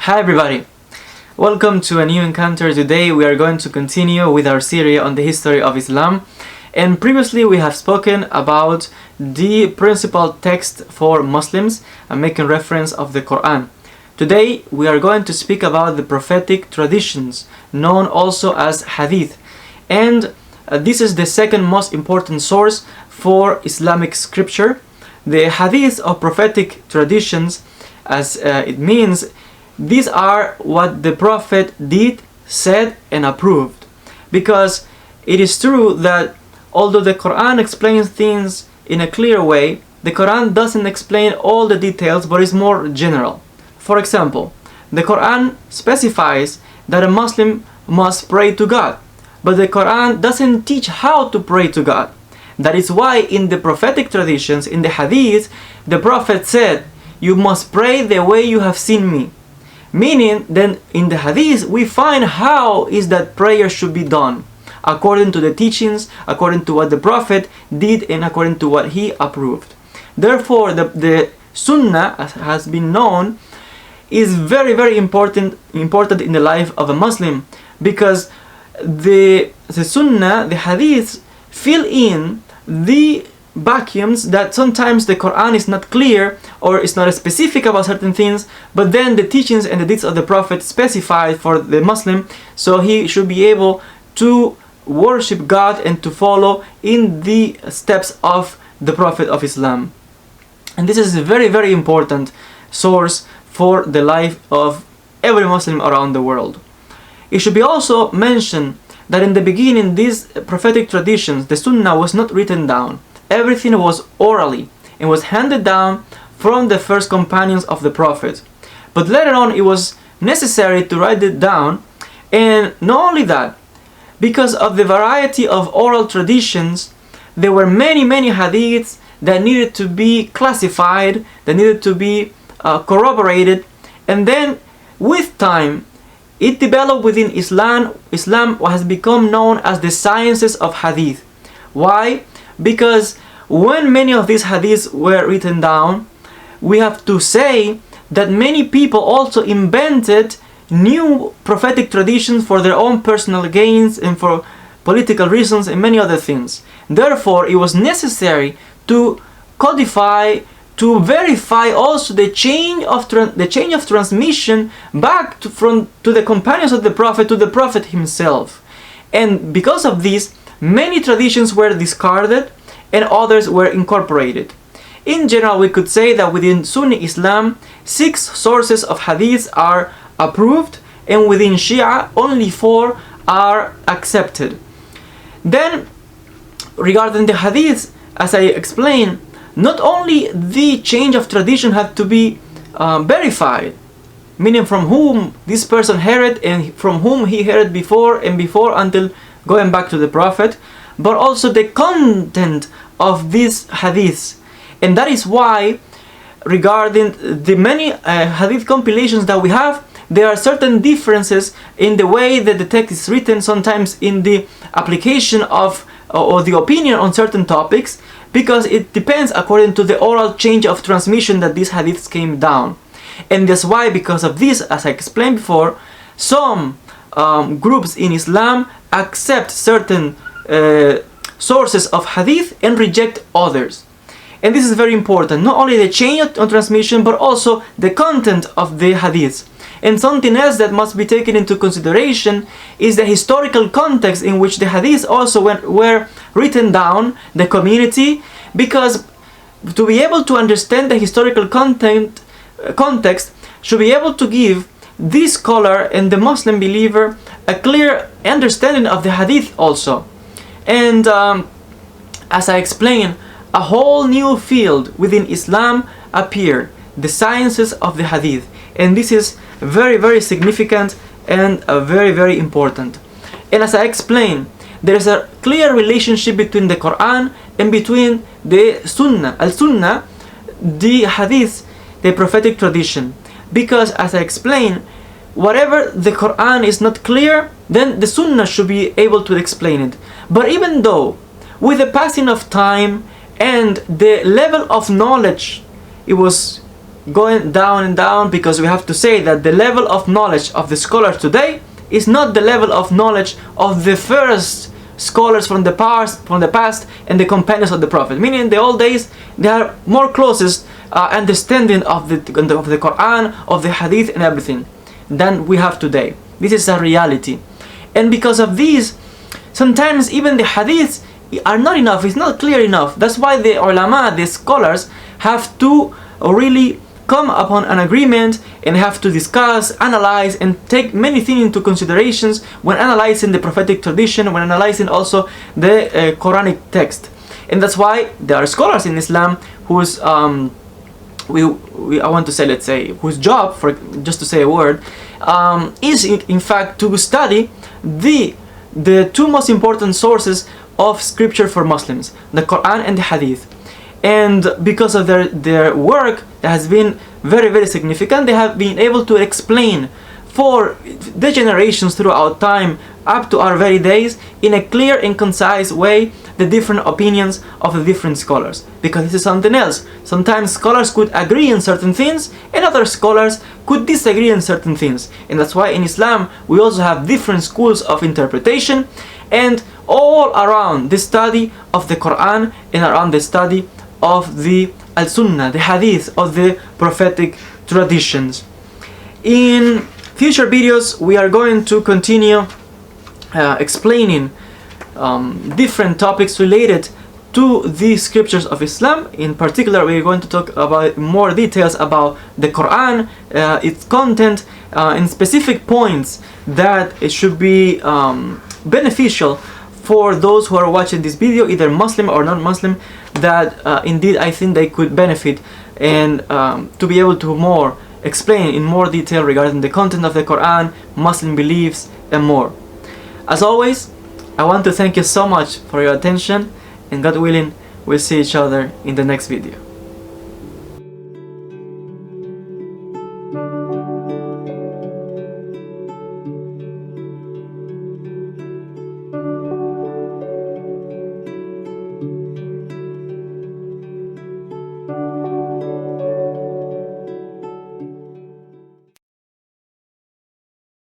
Hi everybody! Welcome to a new encounter. Today we are going to continue with our series on the history of Islam. And previously we have spoken about the principal text for Muslims and making reference of the Quran. Today we are going to speak about the prophetic traditions, known also as Hadith. And this is the second most important source for Islamic scripture. The Hadith or prophetic traditions, as it means, these are what the Prophet did, said and approved. Because it is true that although the Quran explains things in a clear way, the Quran doesn't explain all the details but is more general. For example, the Quran specifies that a Muslim must pray to God, but the Quran doesn't teach how to pray to God. That is why in the prophetic traditions, in the Hadith, the Prophet said, "You must pray the way you have seen me." Meaning, then in the Hadith, we find how is that prayer should be done, according to the teachings, according to what the Prophet did, and according to what he approved. Therefore, the Sunnah, as has been known, is very, very important in the life of a Muslim, because the Sunnah, the Hadiths, fill in the vacuums that sometimes the Quran is not clear or is not specific about certain things, but then the teachings and the deeds of the Prophet specify for the Muslim, so he should be able to worship God and to follow in the steps of the Prophet of Islam. And this is a very, very important source for the life of every Muslim around the world. It should be also mentioned that in the beginning, these prophetic traditions, the Sunnah, was not written down. Everything was orally and was handed down from the first companions of the Prophet. But later on, it was necessary to write it down. And not only that, because of the variety of oral traditions, there were many, many hadiths that needed to be classified, that needed to be corroborated. And then, with time, it developed within Islam. Islam has become known as the sciences of Hadith. Why? Because when many of these Hadiths were written down, we have to say that many people also invented new prophetic traditions for their own personal gains and for political reasons and many other things. Therefore, it was necessary to codify, to verify also the change of transmission back to the companions of the Prophet, to the Prophet himself. And because of this, many traditions were discarded and others were incorporated. In general, we could say that within Sunni Islam, 6 sources of hadiths are approved, and within Shia, only 4 are accepted. Then, regarding the hadiths, as I explained, not only the change of tradition had to be verified, meaning from whom this person heard and from whom he heard before and before until going back to the Prophet, but also the content of these hadiths. And that is why, regarding the many hadith compilations that we have, there are certain differences in the way that the text is written, sometimes in the application of or the opinion on certain topics, because it depends according to the oral change of transmission that these hadiths came down. And that's why, because of this, as I explained before, some groups in Islam accept certain sources of hadith and reject others. And this is very important, not only the change of transmission, but also the content of the hadiths. And something else that must be taken into consideration is the historical context in which the hadiths also were written down, the community, because to be able to understand the historical context should be able to give this scholar and the Muslim believer a clear understanding of the hadith also. And as I explained, a whole new field within Islam appeared, the sciences of the hadith. And this is very, very significant and very, very important. And as I explained, there is a clear relationship between the Quran and between the Sunnah, al-Sunnah, the hadith, the prophetic tradition. Because as I explained, whatever the Quran is not clear, then the Sunnah should be able to explain it. But even though, with the passing of time and the level of knowledge, it was going down and down, because we have to say that the level of knowledge of the scholars today is not the level of knowledge of the first scholars from the past and the companions of the Prophet. Meaning in the old days they are more closest understanding of the Quran, of the Hadith and everything than we have today. This is a reality. And because of these, sometimes even the Hadiths are not enough, it's not clear enough. That's why the ulama, the scholars, have to really come upon an agreement and have to discuss, analyze, and take many things into considerations when analyzing the prophetic tradition, when analyzing also the Quranic text. And that's why there are scholars in Islam whose I want to say, let's say, whose job, for just to say a word, is in fact to study the two most important sources of scripture for Muslims, the Quran and the Hadith. And because of their work that has been very, very significant, they have been able to explain for the generations throughout time up to our very days in a clear and concise way the different opinions of the different scholars. Because this is something else. Sometimes scholars could agree in certain things and other scholars could disagree in certain things. And that's why in Islam we also have different schools of interpretation, and all around the study of the Quran and around the study of the Al-Sunnah, the Hadith, of the prophetic traditions. In future videos we are going to continue explaining different topics related to the scriptures of Islam. In particular, we are going to talk about more details about the Quran, its content, and specific points that it should be beneficial for those who are watching this video, either Muslim or non-Muslim, that indeed I think they could benefit, and to be able to more explain in more detail regarding the content of the Quran, Muslim beliefs, and more. As always, I want to thank you so much for your attention, and God willing, we'll see each other in the next video.